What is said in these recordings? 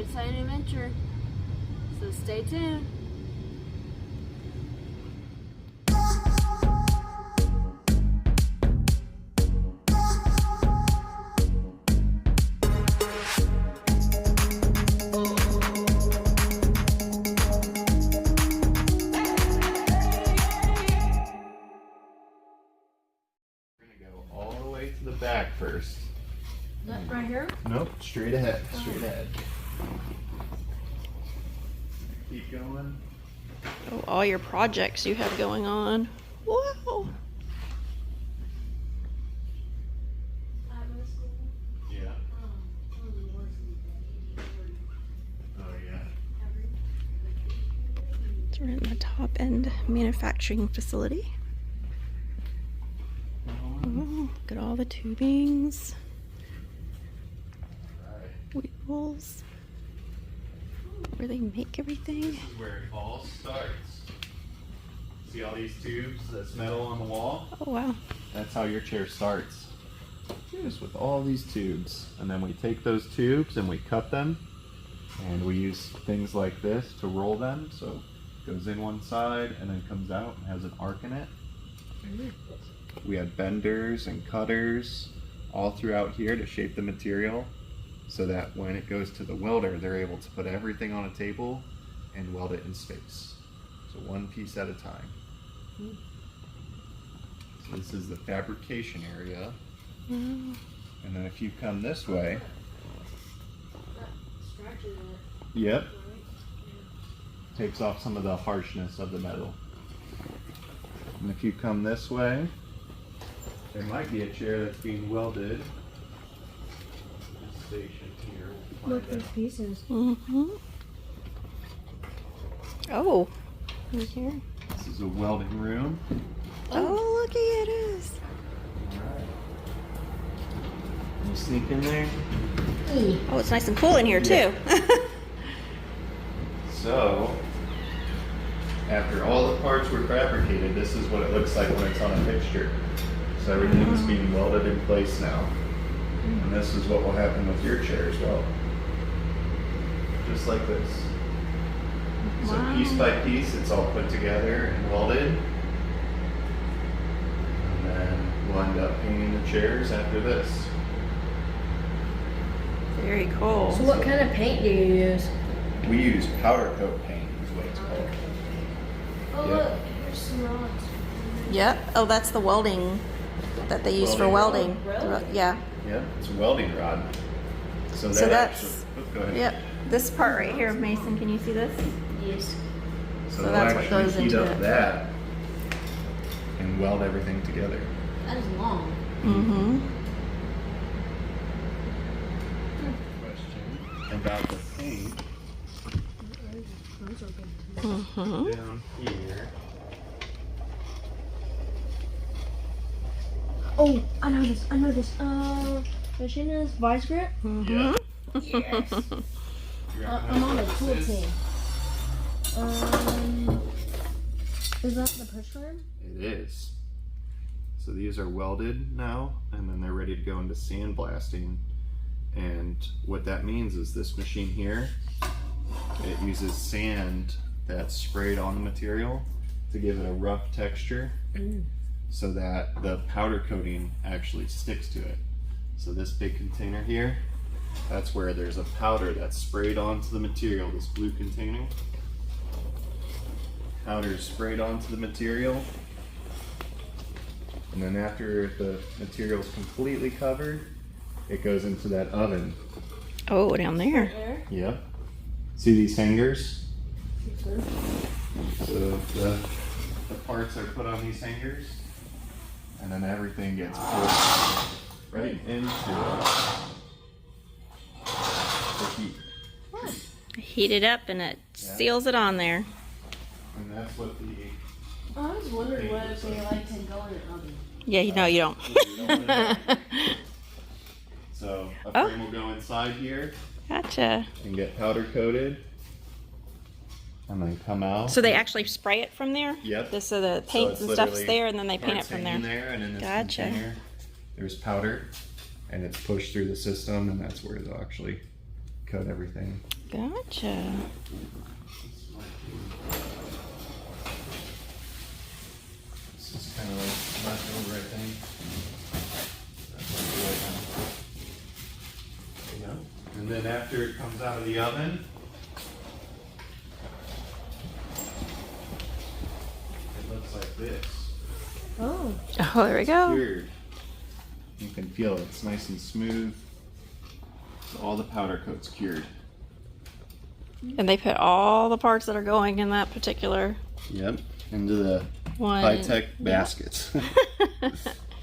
exciting adventure. So stay tuned. The back first. Right here? Nope, straight ahead, straight ahead. Keep going. Oh, all your projects you have going on. Wow. Yeah. Oh yeah. So we're in the top end manufacturing facility. Oh, look at all the tubings, wheels, where they make everything. This is where it all starts. See all these tubes that's metal on the wall? Oh wow. That's how your chair starts. Just with all these tubes. And then we take those tubes and we cut them. And we use things like this to roll them. So it goes in one side and then comes out and has an arc in it. We have benders and cutters all throughout here to shape the material so that when it goes to the welder, they're able to put everything on a table and weld it in space. So one piece at a time. So this is the fabrication area. And then if you come this way, yep, takes off some of the harshness of the metal. And if you come this way, there might be a chair that's being welded. This station here. Look, there's pieces. Oh, right here. This is a welding room. Oh, looky, it is. Alright. You sneak in there. Oh, it's nice and cool in here too. So, after all the parts were fabricated, this is what it looks like when it's on a fixture. So everything's being welded in place now. And this is what will happen with your chair as well. Just like this. So piece by piece, it's all put together and welded. And then we'll end up painting the chairs after this. Very cool. So what kind of paint do you use? We use powder coat paint is what it's called. Oh, Yep. look, here's some rods. Yep. Oh, that's the welding that they use for Welding welding. rod? Yeah. Yeah, it's a welding rod. So So that that's- actually, oh, go ahead. Yep. This part right here, Mason, can you see this? Yes. So So they'll that's what actually goes heat into up it. that and weld everything together. That is long. Mm-hmm. Question about the paint Mm-hmm. down here. Oh, I know this. I know this. Machine is vice grip. Yeah. Yes. You're I'm on the what tool this is? team. Is that the push arm? It is. So these are welded now, and then they're ready to go into sandblasting. And what that means is this machine here, it uses sand that's sprayed on the material to give it a rough texture so that the powder coating actually sticks to it. So this big container here, that's where there's a powder that's sprayed onto the material, this blue container. Powder is sprayed onto the material, and then after the material is completely covered, it goes into that oven. Oh, down there. There. Yep. See these hangers? So the parts are put on these hangers, and then everything gets pushed right into the heat. Heat it up and it seals it on there. And that's what the I was wondering what if they like to go in an oven. Yeah, you know you don't. So a Oh. frame will go inside here Gotcha. and get powder coated, and then come out. So they actually spray it from there? Yep. So the So paint it's and stuff's literally there and then they paint it parts from hanging there. and in this Gotcha. container, there's powder, and it's pushed through the system, and that's where they'll actually cut everything. Gotcha. This is kind of like leftover, I think. There you go. And then after it comes out of the oven, it looks like this. Oh. Oh, there we go. Cured. You can feel it. It's nice and smooth. So all the powder coat's cured. And they put all the parts that are going in that particular Yep. Into the one. high-tech baskets.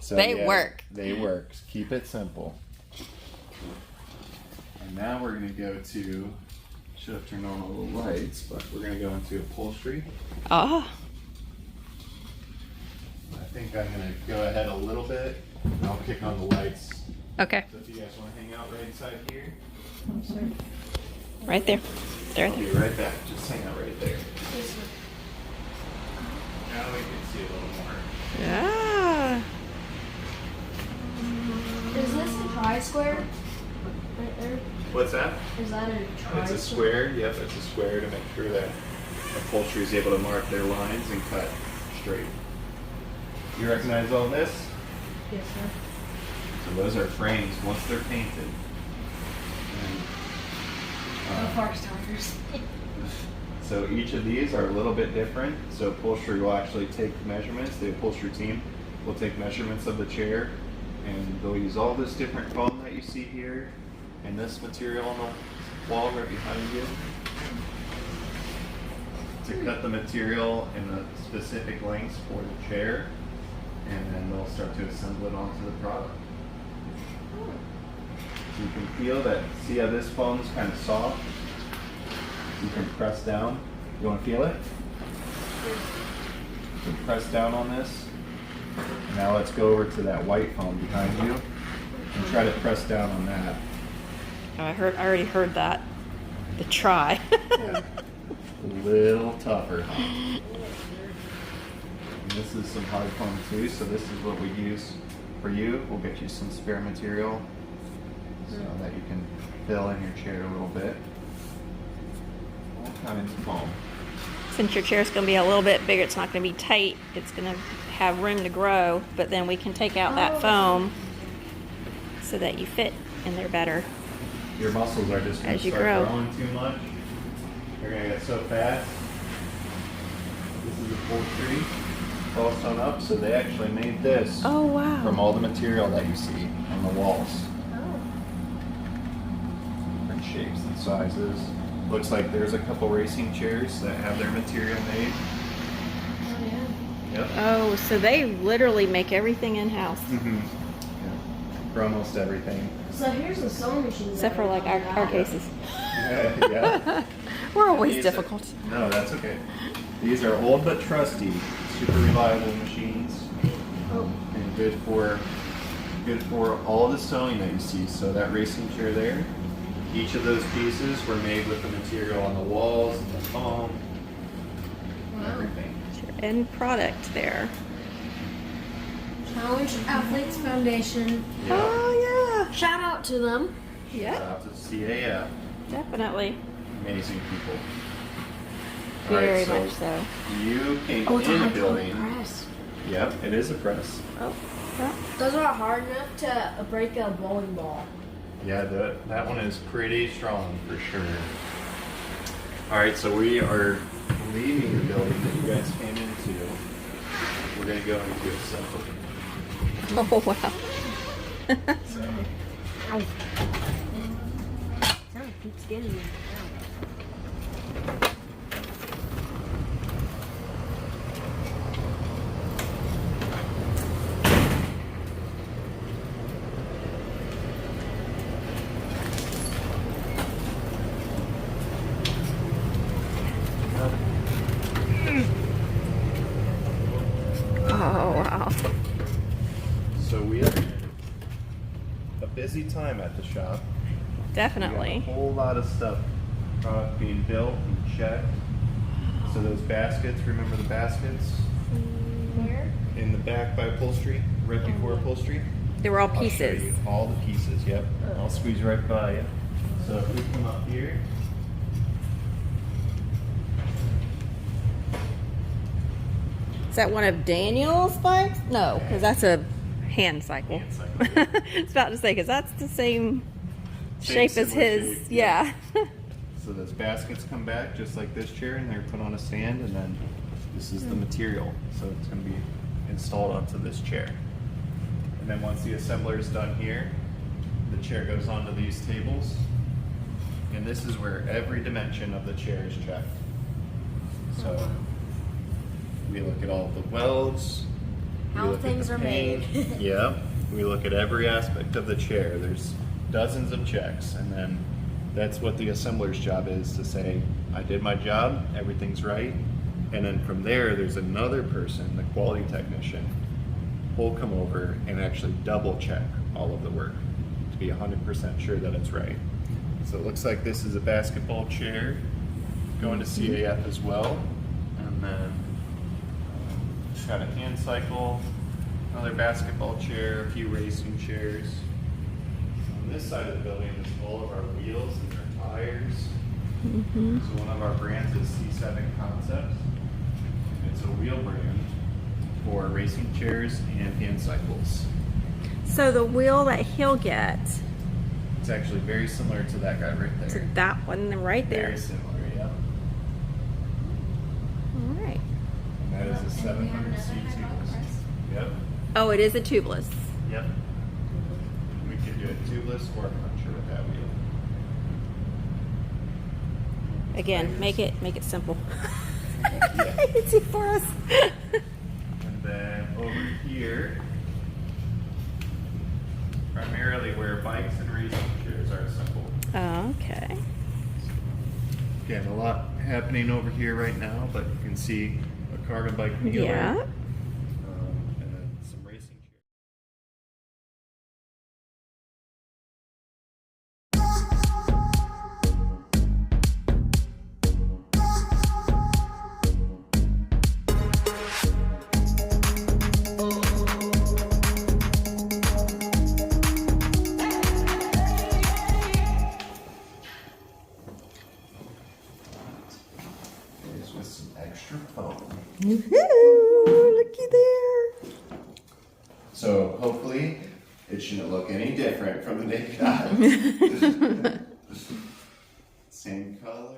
So, They work. They work. Keep it simple. And now we're going to go to, should have turned on all the lights, but we're going to go into upholstery. Ah. I think I'm going to go ahead a little bit, and I'll kick on the lights. Okay. So if you guys want to hang out right inside here, I'm sorry. Right there. There. I'll be right back. Just hang out right there. Now we can see a little more. Yeah. Is this a tri-square? Right there? What's that? Is that a tri-square? It's a square. Yep, it's a square to make sure that upholstery is able to mark their lines and cut straight. You recognize all this? Yes, sir. So those are frames once they're painted. And, Far starters. so each of these are a little bit different. So upholstery will actually take measurements. The upholstery team will take measurements of the chair, and they'll use all this different foam that you see here and this material on the wall right behind you to cut the material in the specific lengths for the chair, and then they'll start to assemble it onto the product. You can feel that, see how this foam is kind of soft? You can press down. You want to feel it? You can press down on this. Now let's go over to that white foam behind you and try to press down on that. Oh, I already heard that. The try. Yeah. A little tougher. And this is some hard foam too, so this is what we use for you. We'll get you some spare material so that you can fill in your chair a little bit. All kinds of foam. Since your chair's going to be a little bit bigger, it's not going to be tight. It's going to have room to grow, but then we can take out that foam so that you fit in there better. Your muscles are just going As to you start grow. growing too much. You're going to get so fast. This is upholstery. All sewn up, so they actually made this Oh, wow. from all the material that you see on the walls. Oh. Different shapes and sizes. Looks like there's a couple racing chairs that have their material made. Oh, yeah. Yep. Oh, so they literally make everything in-house. Mm-hmm. Yeah. For almost everything. So here's the sewing machine. Except for like our cases. Yeah. We're always These are- difficult. No, that's okay. These are old but trusty, super reliable machines, Oh. and good for all the sewing that you see. So that racing chair there, each of those pieces were made with the material on the walls and the foam and Wow. everything. It's your end product there. Challenge Athletes Foundation. Yeah. Oh, Shout out to them. yeah. Shout out to CAF. Definitely. Amazing people. Very Alright, much so. You came Oh, it's a in a high building. press. Yep, it is a press. Oh, yeah. Those are hard enough to break a bowling ball. Yeah, that one is pretty strong for sure. Alright, so we are leaving the building that you guys came into. We're going to go into assembly. Oh, wow. So, Ow. Sound keeps getting me. Oh, wow. so we are in a busy time at the shop. We Definitely. got a whole lot of stuff being built and checked. So those baskets, remember the baskets Where? in the back by upholstery, right before upholstery? They were all I'll show pieces. you all the pieces, yep. I'll squeeze right by you. So if we come up here, Is that one of Daniel's bikes? No, because that's a hand cycle. Hand cycle. I was about to say, because that's the same Same shape as similar his. shape, Yeah. So those baskets come back just like this chair, and they're put on a stand, and then this is the material. So it's going to be installed onto this chair. And then once the assembler is done here, the chair goes onto these tables, and this is where every dimension of the chair is checked. So we look at all the welds, we How look at things the are paint. made. Yeah, we look at every aspect of the chair. There's dozens of checks, and then that's what the assembler's job is, to say, I did my job, everything's right. And then from there, there's another person, the quality technician, who'll come over and actually double check all of the work to be 100% sure that it's right. So it looks like this is a basketball chair going to CAF as well. And then got a hand cycle, another basketball chair, a few racing chairs. On this side of the building is all of our wheels and our tires. So one of our brands is C7 Concepts. It's a wheel brand for racing chairs and hand cycles. So the wheel that he'll get It's actually very similar to that guy right to there. that one right there. Very similar, yeah. All right. And that is a 700C tubeless. Yep, Oh, it is a tubeless. yep. We could do a tubeless or a puncher with that wheel. Again, make it simple. Yeah. Easy for us. And then over here, primarily where bikes and racing chairs are assembled. Okay. Again, a lot happening over here right now, but you can see a carbon bike peeler. Yeah. And then some racing chairs. Here's with some extra foam. Woohoo! Looky there. So hopefully it shouldn't look any different from the naked eye. Same color.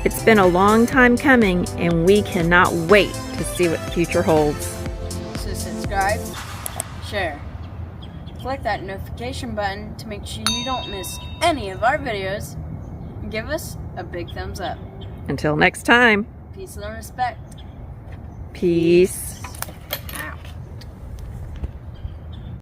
It's been a long time coming, and we cannot wait to see what the future holds. So subscribe, share, click that notification button to make sure you don't miss any of our videos, and give us a big thumbs up. Until next time, Peace and respect. peace.